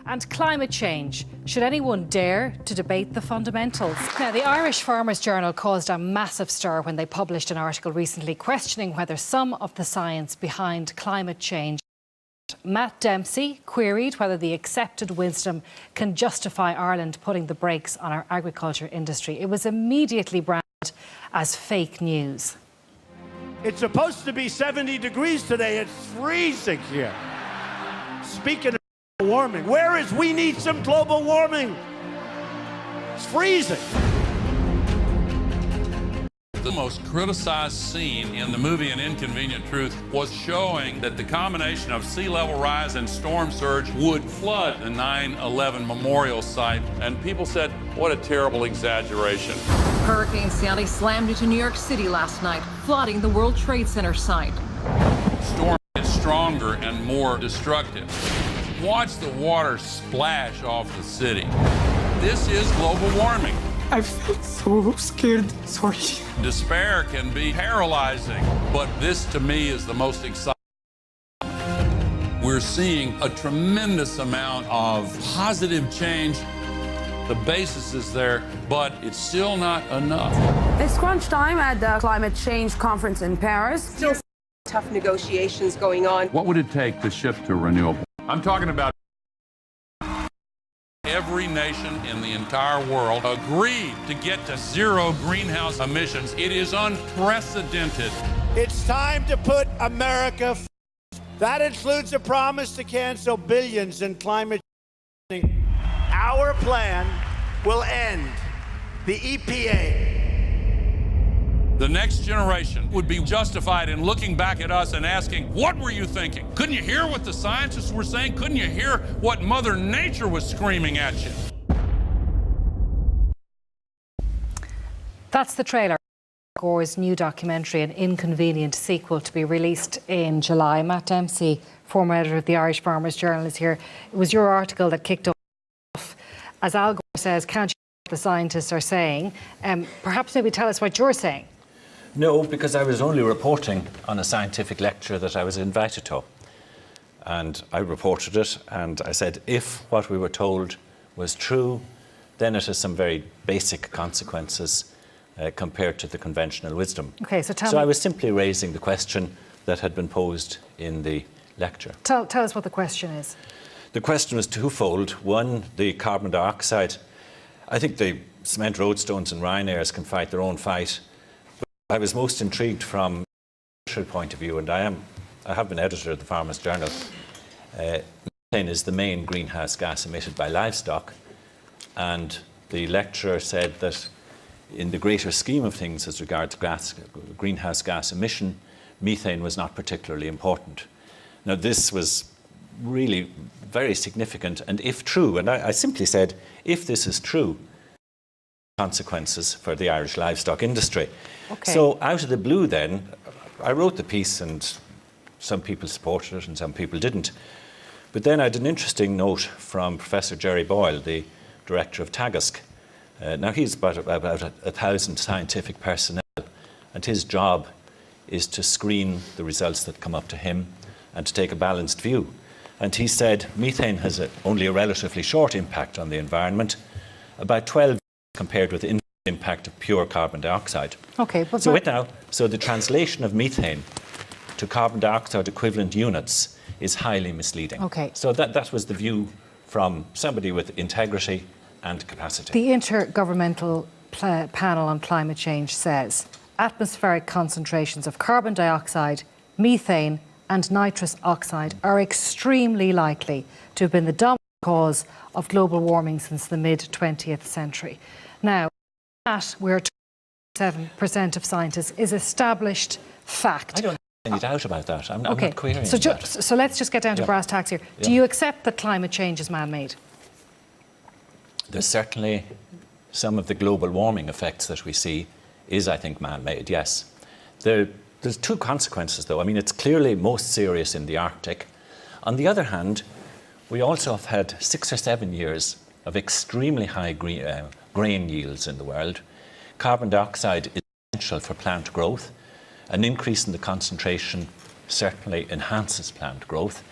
And climate change. Should anyone dare to debate the fundamentals? Now, the Irish Farmers Journal caused a massive stir when they published an article recently questioning whether some of the science behind climate change. Matt Dempsey queried whether the accepted wisdom can justify Ireland putting the brakes on our agriculture industry. It was immediately branded as fake news. It's supposed to be 70 degrees today. It's freezing here. Speaking of warming, we need some global warming. It's freezing. The most criticized scene in the movie An Inconvenient Truth was showing that the combination of sea level rise and storm surge would flood the 9/11 memorial site. And people said, what a terrible exaggeration. Hurricane Sandy slammed into New York City last night, flooding the World Trade Center site. Storm gets stronger and more destructive. Watch the water splash off the city. This is global warming. I felt so scared, sorry. Despair can be paralyzing, but this to me is the most exciting. We're seeing a tremendous amount of positive change. The basis is there, but it's still not enough. It's crunch time at the climate change conference in Paris. Still tough negotiations going on. What would it take to shift to renewable? I'm talking about every nation in the entire world agreed to get to zero greenhouse emissions. It is unprecedented. It's time to put America first. That includes a promise to cancel billions in climate change. Our plan will end the EPA. The next generation would be justified in looking back at us and asking, what were you thinking? Couldn't you hear what the scientists were saying? Couldn't you hear what Mother Nature was screaming at you? That's the trailer. Gore's new documentary, An Inconvenient Sequel, to be released in July. Matt Dempsey, former editor of the Irish Farmers Journal, is here. It was your article that kicked off. As Al Gore says, can't you hear what the scientists are saying? Perhaps maybe tell us what you're saying. No, because I was only reporting on a scientific lecture that I was invited to. And I reported it, and I said, if what we were told was true, then it has some very basic consequences compared to the conventional wisdom. Okay, so tell me. I was simply raising the question that had been posed in the lecture. Tell us what the question is. The question was twofold. One, the carbon dioxide. I think the cement roadstones and Ryanairs can fight their own fight. I was most intrigued from a cultural point of view, and I have been editor of the Farmers Journal. Methane is the main greenhouse gas emitted by livestock, and the lecturer said that in the greater scheme of things as regards greenhouse gas emission, methane was not particularly important. Now, this was really very significant, and if true, and I simply said, if this is true, consequences for the Irish livestock industry. Okay. So out of the blue then, I wrote the piece, and some people supported it and some people didn't. But then I had an interesting note from Professor Jerry Boyle, the director of TAGASC. Now he's about 1,000 scientific personnel, and his job is to screen the results that come up to him and to take a balanced view. And he said methane has only a relatively short impact on the environment, about 12 compared with the impact of pure carbon dioxide. Okay, but so the translation of methane to carbon dioxide equivalent units is highly misleading. Okay. So that was the view from somebody with integrity and capacity. The Intergovernmental Panel on Climate Change says atmospheric concentrations of carbon dioxide, methane and nitrous oxide are extremely likely to have been the dominant cause of global warming since the mid-20th century. Now, that we're 7% of scientists is established fact. I don't have any doubt about that. I'm not querying that. So let's just get down to brass tacks here. Do you accept that climate change is man-made? There's certainly some of the global warming effects that we see is, I think, man-made, yes. There's two consequences, though. I mean, it's clearly most serious in the Arctic. On the other hand, we also have had 6 or 7 years of extremely high grain yields in the world. Carbon dioxide is essential for plant growth. An increase in the concentration certainly enhances plant growth.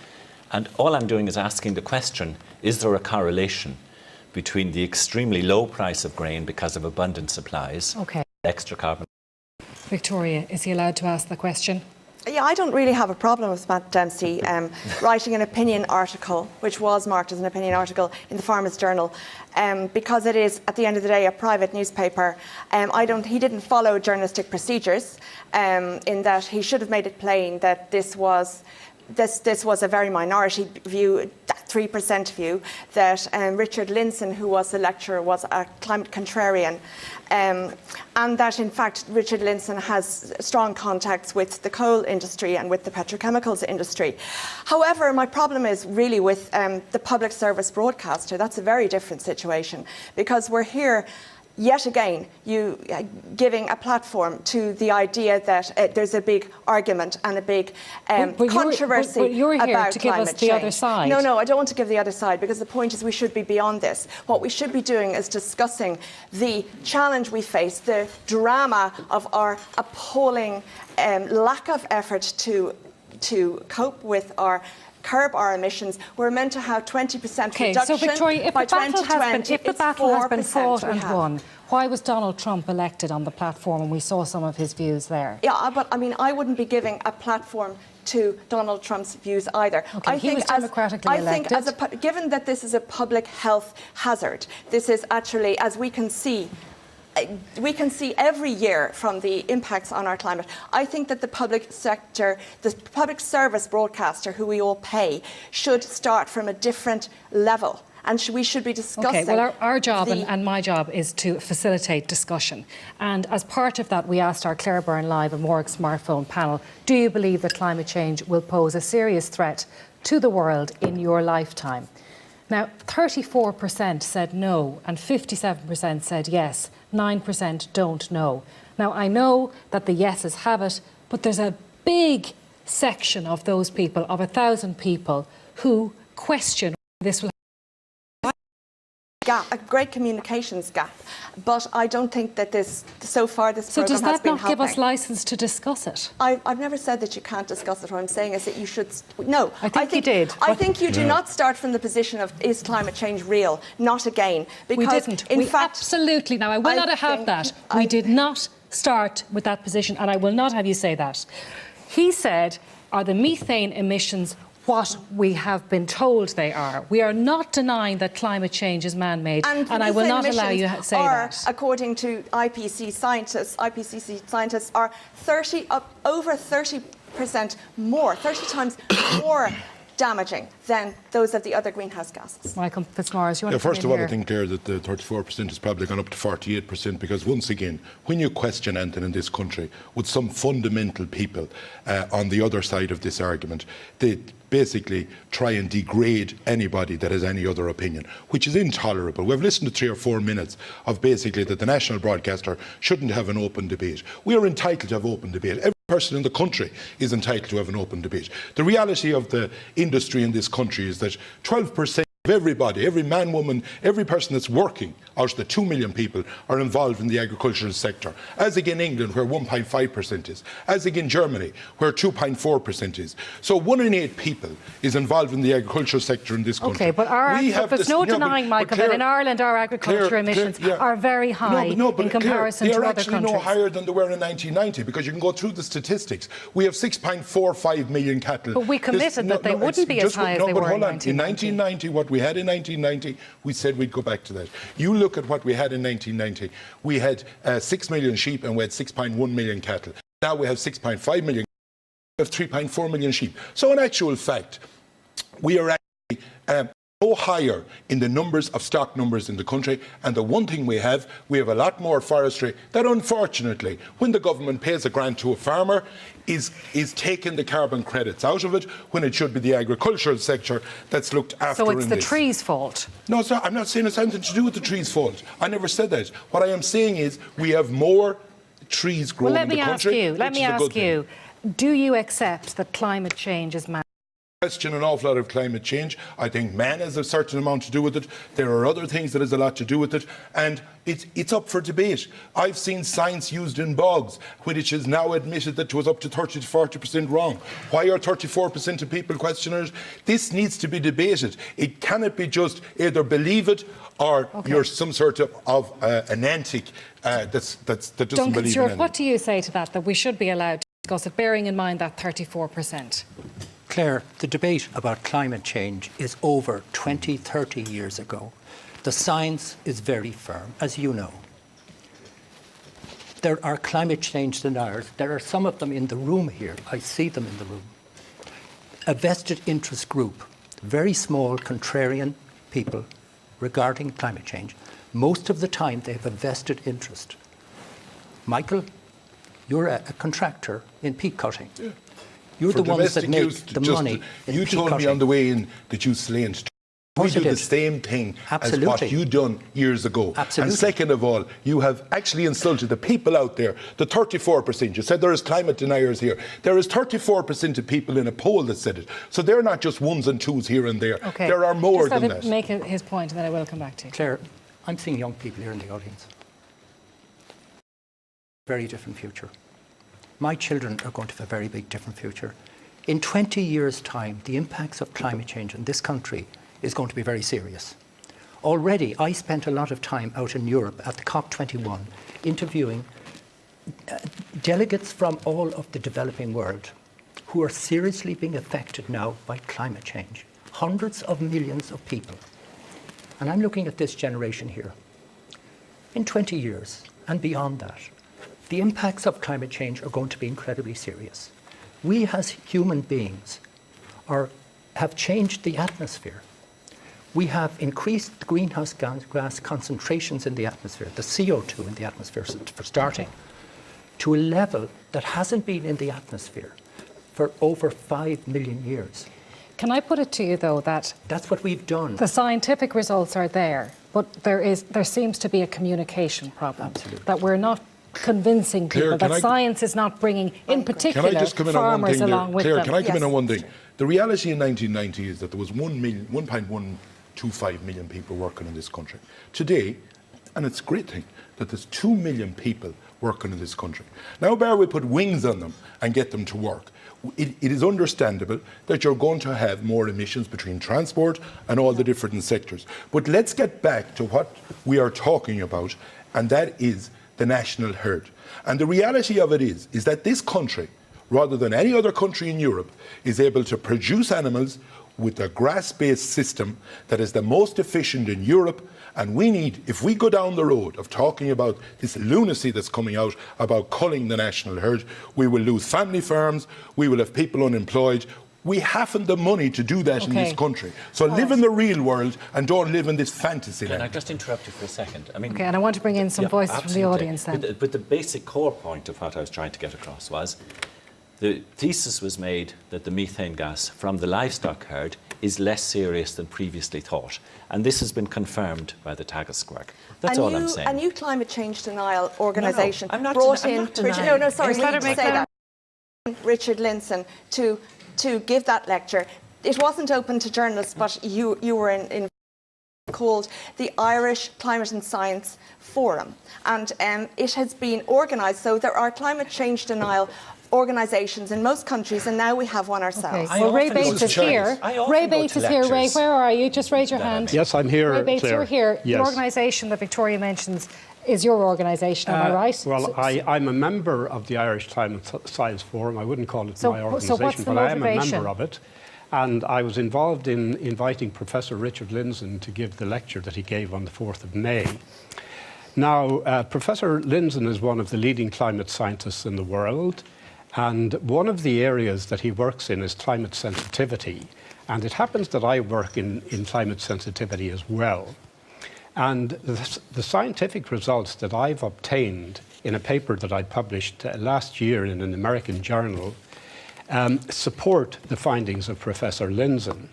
And all I'm doing is asking the question, is there a correlation between the extremely low price of grain because of abundant supplies, extra carbon? Victoria, is he allowed to ask the question? Yeah, I don't really have a problem with Matt Dempsey writing an opinion article, which was marked as an opinion article in the Farmers Journal, because it is, at the end of the day, a private newspaper. He didn't follow journalistic procedures in that he should have made it plain that this was a very minority view, that 3% view, that Richard Linson, who was the lecturer, was a climate contrarian, and that in fact Richard Linson has strong contacts with the coal industry and with the petrochemicals industry. However, my problem is really with the public service broadcaster. That's a very different situation, because we're here yet again, you giving a platform to the idea that there's a big argument and a big controversy but you're here about to give us the other side. No, I don't want to give the other side, because the point is we should be beyond this. What we should be doing is discussing the challenge we face, the drama of our appalling lack of effort to cope with curb our emissions. We're meant to have 20% reduction so Victoria, if by the battle 2020. if the battle has been fought and won, why was Donald Trump elected on the platform? And we saw some of his views there. Yeah, but I mean, I wouldn't be giving a platform to Donald Trump's views either. Okay, he was democratically elected. Given that this is a public health hazard, this is actually, as we can see every year from the impacts on our climate. I think that the public sector, the public service broadcaster, who we all pay, should start from a different level. And we should be discussing... Okay, well, our job and my job is to facilitate discussion. And as part of that, we asked our Claire Byrne Live and Warwick Smartphone panel, do you believe that climate change will pose a serious threat to the world in your lifetime? Now, 34% said no and 57% said yes. 9% don't know. Now, I know that the yeses have it, but there's a big section of those people, of 1,000 people, who question this will a great communications gap, but I don't think that this programme has been helping. So does that not give us licence to discuss it? I've never said that you can't discuss it. What I'm saying is that you should... No. I think you did. I think you do not start from the position of, is climate change real? Not again. Because we didn't. In fact, absolutely... Now, I will not have that. We did not start with that position, and I will not have you say that. He said, are the methane emissions what we have been told they are? We are not denying that climate change is man-made, and I will not allow you to say that. According to IPCC scientists, are over 30% more, 30 times more damaging than those of the other greenhouse gases. Michael Fitzmaurice, you want to first of all, I think, Claire, that the 34% has probably gone up to 48%, because once again, when you question anything in this country with some fundamental people on the other side of this argument, they basically try and degrade anybody that has any other opinion, which is intolerable. We've listened to 3 or 4 minutes of basically that the national broadcaster shouldn't have an open debate. We are entitled to have open debate. Every person in the country is entitled to have an open debate. The reality of the industry in this country is that 12% of everybody, every man, woman, every person that's working out of the 2 million people are involved in the agricultural sector. As again England, where 1.5% is. As again Germany, where 2.4% is. So 1 in 8 people is involved in the agricultural sector in this country. Okay, but there's no denying, Michael, that in Ireland our agricultural emissions are very high in comparison to other countries. They are actually no higher than they were in 1990, because you can go through the statistics. We have 6.45 million cattle. But we committed that they wouldn't be as high as they were in 1990. In 1990, what we had in 1990, we said we'd go back to that. You look at what we had in 1990. We had 6 million sheep and we had 6.1 million cattle. Now we have 6.5 million. We have 3.4 million sheep. So in actual fact, we are actually no higher in the numbers of stock numbers in the country. And the one thing we have a lot more forestry that, unfortunately, when the government pays a grant to a farmer, is taking the carbon credits out of it, when it should be the agricultural sector that's looked after. So it's the trees' fault? No, sir, I'm not saying it's anything to do with the trees' fault. I never said that. What I am saying is we have more trees growing in the country. Let me ask you, do you accept that climate change is man? question an awful lot of climate change. I think man has a certain amount to do with it. There are other things that has a lot to do with it, and it's up for debate. I've seen science used in bogs, which is now admitted that it was up to 30 to 40% wrong. Why are 34% of people questioning it? This needs to be debated. It cannot be just either believe it or you're some sort of an antic that doesn't Duncan believe Stewart, in what do you say to that we should be allowed to discuss it, bearing in mind that 34%? Claire, the debate about climate change is over 20, 30 years ago. The science is very firm, as you know. There are climate change deniers. There are some of them in the room here. I see them in the room. A vested interest group, very small, contrarian people regarding climate change. Most of the time, they have a vested interest. Michael, you're a contractor in peat cutting. Yeah. You're the ones that make the money. You told me on the way in that you slanted. We do the same thing as what you done years ago. Absolutely. And second of all, you have actually insulted the people out there. The 34%. You said there is climate deniers here. There is 34% of people in a poll that said it. So they're not just ones and twos here and there. Okay. There are more than that. Make his point, and then I will come back to you. Claire, I'm seeing young people here in the audience. Very different future. My children are going to have a very big different future. In 20 years' time, the impacts of climate change in this country is going to be very serious. Already, I spent a lot of time out in Europe at the COP21 interviewing delegates from all of the developing world who are seriously being affected now by climate change. Hundreds of millions of people. And I'm looking at this generation here. In 20 years and beyond that, the impacts of climate change are going to be incredibly serious. We as human beings have changed the atmosphere. We have increased the greenhouse gas concentrations in the atmosphere, the CO2 in the atmosphere for starting, to a level that hasn't been in the atmosphere for over 5 million years. Can I put it to you, though, that that's what we've done. The scientific results are there, but there seems to be a communication problem. Absolutely. That we're not convincing people, Claire, that science is not bringing, in particular, farmers along with them. Claire, can I come in on one thing? The reality in 1990 is that there was 1.125 million people working in this country. Today, and it's a great thing, that there's 2 million people working in this country. Now, bear we put wings on them and get them to work. It is understandable that you're going to have more emissions between transport and all the different sectors. But let's get back to what we are talking about, and that is the national herd. And the reality of it is that this country, rather than any other country in Europe, is able to produce animals with a grass-based system that is the most efficient in Europe. And we need, if we go down the road of talking about this lunacy that's coming out about culling the national herd, we will lose family farms, we will have people unemployed. We haven't the money to do that in this country. So live in the real world and don't live in this fantasy land. Can I just interrupt you for a second? I mean, okay, and I want to bring in some voices from the audience then. But the basic core point of what I was trying to get across was the thesis was made that the methane gas from the livestock herd is less serious than previously thought. And this has been confirmed by the Tagus work. That's all I'm saying. A new climate change denial organisation I'm not brought in... Richard Linson to give that lecture. It wasn't open to journalists, but you were in called the Irish Climate and Science Forum. And it has been organised, so there are climate change denial organisations in most countries, and now we have one ourselves. Okay. Well, Ray Bates is here. Ray Bates is here. Ray, where are you? Just raise your hand. Yes, I'm here, Ray Bates, Claire. you're here. Yes. The organisation that Victoria mentions is your organisation, am I right? Well, I'm a member of the Irish Climate Science Forum. I wouldn't call it my organisation, but I am a member of it. And I was involved in inviting Professor Richard Linson to give the lecture that he gave on the 4th of May. Now, Professor Linson is one of the leading climate scientists in the world. And one of the areas that he works in is climate sensitivity. And it happens that I work in climate sensitivity as well. And the scientific results that I've obtained in a paper that I published last year in an American journal support the findings of Professor Linson.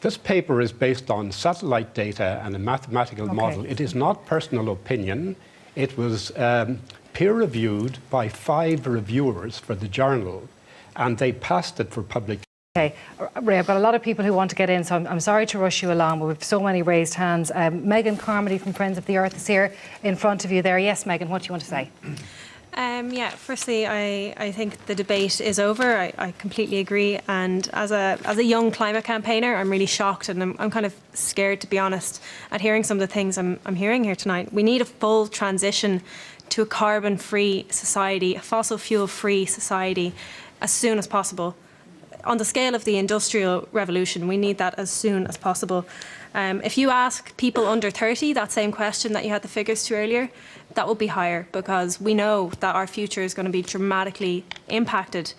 This paper is based on satellite data and a mathematical model. It is not personal opinion. It was peer-reviewed by 5 reviewers for the journal, and they passed it for publication. Okay, Ray, I've got a lot of people who want to get in, so I'm sorry to rush you along, but we've so many raised hands. Megan Carmody from Friends of the Earth is here in front of you there. Yes, Megan, what do you want to say? Yeah, firstly, I think the debate is over. I completely agree. And as a young climate campaigner, I'm really shocked and I'm kind of scared, to be honest, at hearing some of the things I'm hearing here tonight. We need a full transition to a carbon-free society, a fossil fuel-free society, as soon as possible. On the scale of the Industrial Revolution, we need that as soon as possible. If you ask people under 30 that same question that you had the figures to earlier, that will be higher, because we know that our future is going to be dramatically impacted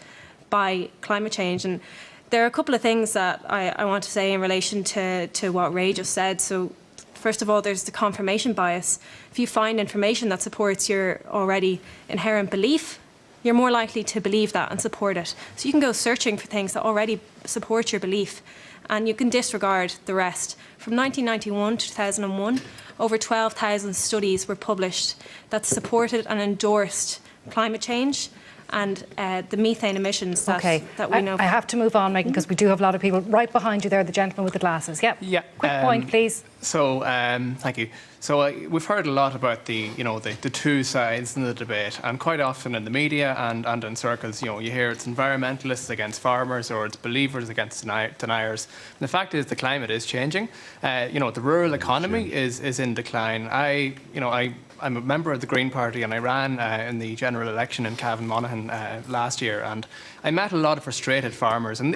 by climate change. And there are a couple of things that I want to say in relation to what Ray just said. So first of all, there's the confirmation bias. If you find information that supports your already inherent belief, you're more likely to believe that and support it. So you can go searching for things that already support your belief, and you can disregard the rest. From 1991 to 2001, over 12,000 studies were published that supported and endorsed climate change and the methane emissions that we know. I have to move on, Megan, because we do have a lot of people right behind you there, the gentleman with the glasses. Yep. Yeah. Quick point, please. So, thank you. So we've heard a lot about the two sides in the debate, and quite often in the media and in circles, you hear it's environmentalists against farmers or it's believers against deniers. And the fact is, the climate is changing. The rural economy is in decline. I'm a member of the Green Party, and I ran in the general election in Cavan Monaghan last year, and I met a lot of frustrated farmers, and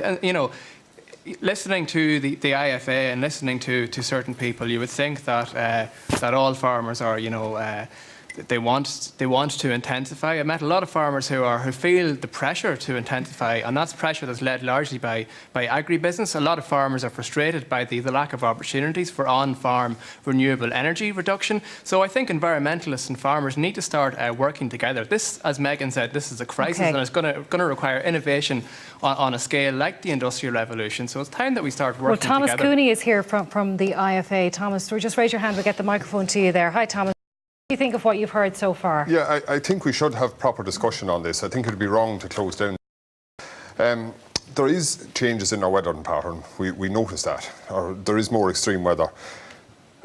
listening to the IFA and listening to certain people, you would think that all farmers are, they want to intensify. I met a lot of farmers who feel the pressure to intensify, and that's pressure that's led largely by agribusiness. A lot of farmers are frustrated by the lack of opportunities for on-farm renewable energy reduction. So I think environmentalists and farmers need to start working together. This, as Megan said, this is a crisis, and it's going to require innovation on a scale like the Industrial Revolution. So it's time that we start working together. Well, Thomas Cooney is here from the IFA. Thomas, just raise your hand. We'll get the microphone to you there. Hi, Thomas. What do you think of what you've heard so far? Yeah, I think we should have proper discussion on this. I think it would be wrong to close down. There is changes in our weather pattern. We notice that. There is more extreme weather.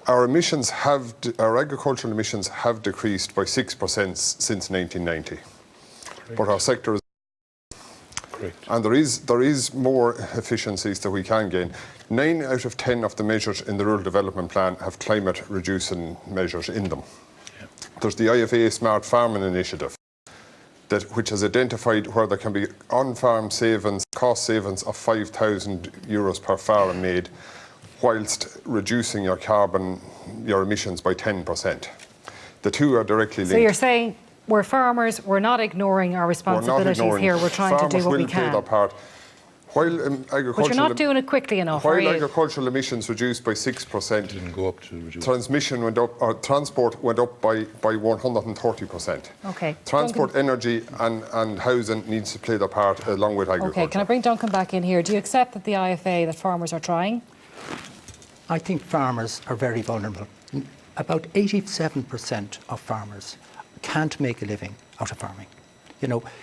Our agricultural emissions have decreased by 6% since 1990. Great. But our sector is... Great. And there is more efficiencies that we can gain. 9 out of 10 of the measures in the Rural Development Plan have climate-reducing measures in them. There's the IFA Smart Farming Initiative, which has identified where there can be on-farm savings, cost savings of €5,000 per farm made, whilst reducing your emissions by 10%. The two are directly linked. So you're saying we're farmers, we're not ignoring our responsibilities here, we're trying to do what we can. Farmers will play their part. But you're not doing it quickly enough, While agricultural emissions reduced by 6%, didn't go up to reduce. Transmission went up, or transport went up by 130%. Okay. Transport, Duncan, energy and housing needs to play their part along with agriculture. Okay, can I bring Duncan back in here? Do you accept that the IFA, that farmers are trying? I think farmers are very vulnerable. About 87% of farmers can't make a living out of farming.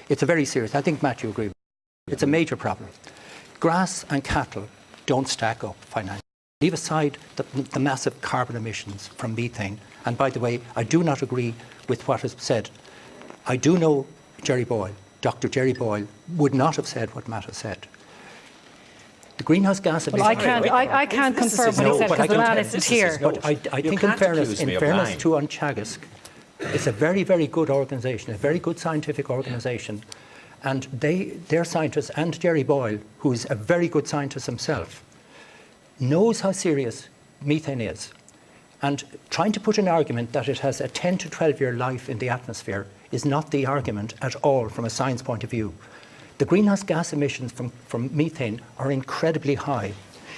It's a very serious, I think, Matt, you agree with me. It's a major problem. Grass and cattle don't stack up financially. Leave aside the massive carbon emissions from methane. And by the way, I do not agree with what is said. I do know Jerry Boyle, Dr. Jerry Boyle, would not have said what Matt has said. The greenhouse gas emissions... Well, I can't confirm what he said because the man isn't here. But I think in fairness to Anchagisk, it's a very, very good organisation, a very good scientific organisation. And their scientists, and Jerry Boyle, who's a very good scientist himself, knows how serious methane is. And trying to put an argument that it has a 10 to 12-year life in the atmosphere is not the argument at all from a science point of view. The greenhouse gas emissions from methane are incredibly high.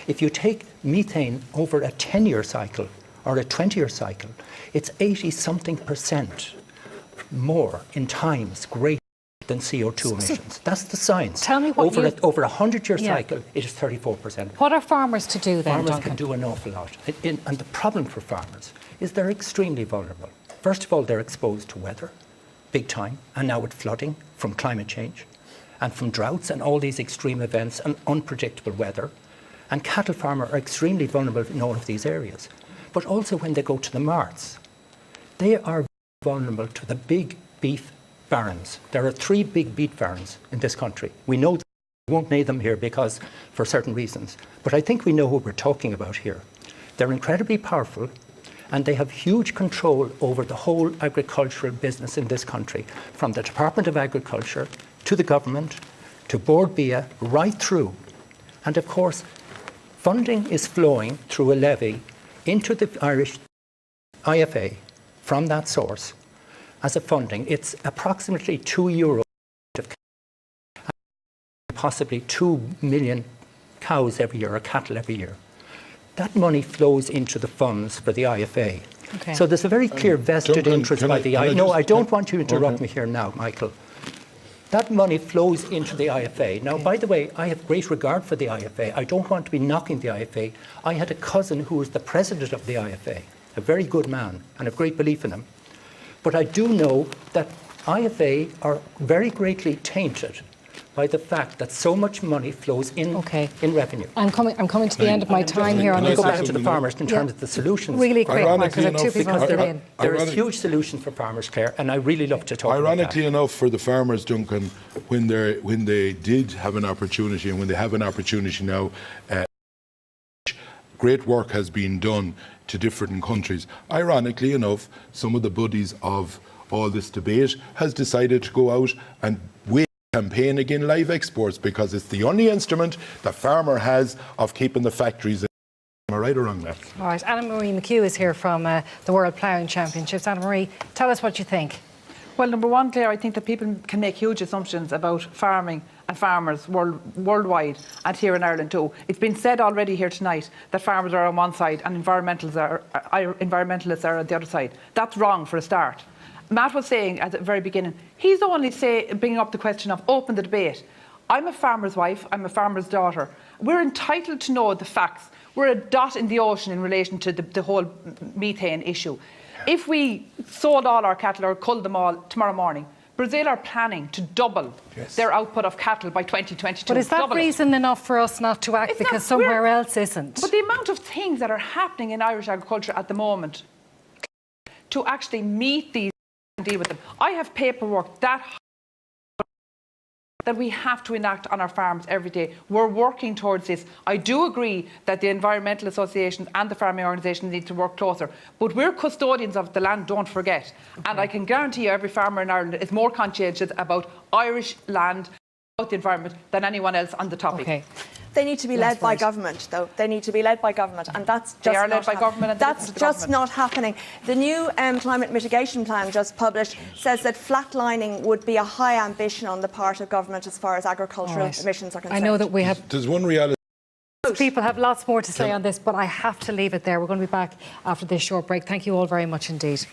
If you take methane over a 10-year cycle or a 20-year cycle, it's 80-something% more in times greater than CO2 emissions. That's the science. Tell me what over a 100-year cycle, it is 34%. What are farmers to do then, Farmers Duncan? can do an awful lot. And the problem for farmers is they're extremely vulnerable. First of all, they're exposed to weather, big time, and now with flooding from climate change. and from droughts and all these extreme events and unpredictable weather. And cattle farmers are extremely vulnerable in all of these areas. But also when they go to the marts, they are vulnerable to the big beef barons. There are 3 big beef barons in this country. We know that. We won't name them here because for certain reasons. But I think we know what we're talking about here. They're incredibly powerful, and they have huge control over the whole agricultural business in this country, from the Department of Agriculture to the government, to Board Bia, right through. And of course, funding is flowing through a levy into the Irish IFA from that source as a funding. It's approximately €2, possibly 2 million cows every year, or cattle every year. That money flows into the funds for the IFA. Okay. So there's a very clear vested interest by the IFA. No, I don't want you to interrupt me here now, Michael. That money flows into the IFA. Now, by the way, I have great regard for the IFA. I don't want to be knocking the IFA. I had a cousin who was the president of the IFA, a very good man, and have great belief in him. But I do know that IFA are very greatly tainted by the fact that so much money flows in in revenue. I'm coming to the end of my time here on this. this. Go back to the farmers in terms of the solutions. Really quick, because I have 2 people still in. There is huge solutions for farmers, Claire, and I really love to talk about that. Ironically enough, for the farmers, Duncan, when they did have an opportunity, and when they have an opportunity now, great work has been done to different countries. Ironically enough, some of the buddies of all this debate has decided to go out and campaign against live exports, because it's the only instrument the farmer has of keeping the factories. Am I right or wrong there? All right, Anna-Marie McHugh is here from the World Ploughing Championships. Anna-Marie, tell us what you think. Well, number one, Claire, I think that people can make huge assumptions about farming and farmers worldwide, and here in Ireland too. It's been said already here tonight that farmers are on one side and environmentalists are on the other side. That's wrong for a start. Matt was saying at the very beginning, he's only bringing up the question of open the debate. I'm a farmer's wife, I'm a farmer's daughter. We're entitled to know the facts. We're a dot in the ocean in relation to the whole methane issue. If we sold all our cattle or culled them all tomorrow morning, Brazil are planning to double their output of cattle by 2022. But is that reason enough for us not to act because somewhere else isn't? But the amount of things that are happening in Irish agriculture at the moment to actually meet these and deal with them. I have paperwork that we have to enact on our farms every day. We're working towards this. I do agree that the environmental associations and the farming organisations need to work closer, but we're custodians of the land, don't forget. And I can guarantee you every farmer in Ireland is more conscientious about Irish land, about the environment, than anyone else on the topic. Okay. They need to be led by government, though. They need to be led by government, and that's just they are led by government. And that's just not happening. The new climate mitigation plan just published says that flatlining would be a high ambition on the part of government as far as agricultural emissions are concerned. I know that we have. There's one reality. People have lots more to say on this, but I have to leave it there. We're going to be back after this short break. Thank you all very much indeed.